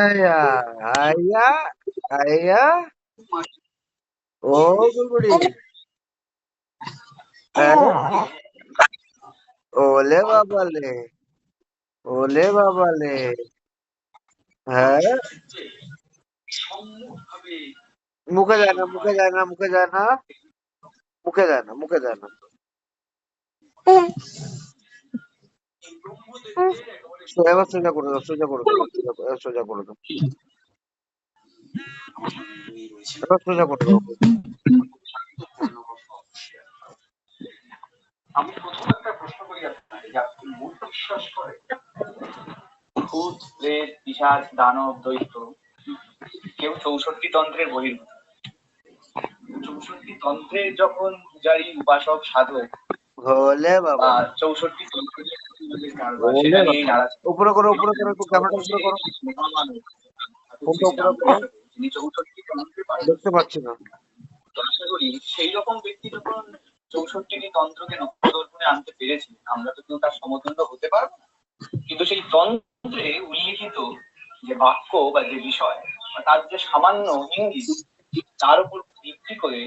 আয়া আয়া আয়া ও গুলগুড়ি ওলে বাবালে ওলে বাবালে হ্যাঁ মুখে যায় না মুখে যায় না মুখে যায় না মুখে যায় না মুখে যায় না এবার সোজা করে দাও সোজা করে দাও সোজা করে দাও এবার সোজা করে দাও আমি প্রথম একটা প্রশ্ন করি আপনাকে যে আপনি ভূত বিশ্বাস করেন? ভূত, প্রেত, পিশাচ, দানব, দৈত্য কেউ 64 তন্ত্রের বহির্ভূত। 64 তন্ত্রের যখন পূজারী, উপাসক, সাধক ওলে বাবা 64 তন্ত্রের ওলে সেটা বাবা নিয়েই নাড়াচ্ছে। উপরে করো উপরে করো একটু ক্যামেরাটা উপরে করো ফোনটা উপরে করো যিনি 64 তন্ত্রে পারেন, দেখতে পাচ্ছি না তো আশা করি সেই রকম ব্যক্তি যখন 64টি তন্ত্রকে নক্ষত্রদর্পণে আনতে পেরেছি, আমরা তো কেউ তার সমতুল্য হতে পারবো না। কিন্তু সেই তন্ত্রে উল্লিখিত যে বাক্য বা যে বিষয়, তার যে সামান্য ইঙ্গিত, তার উপর ভিত্তি করে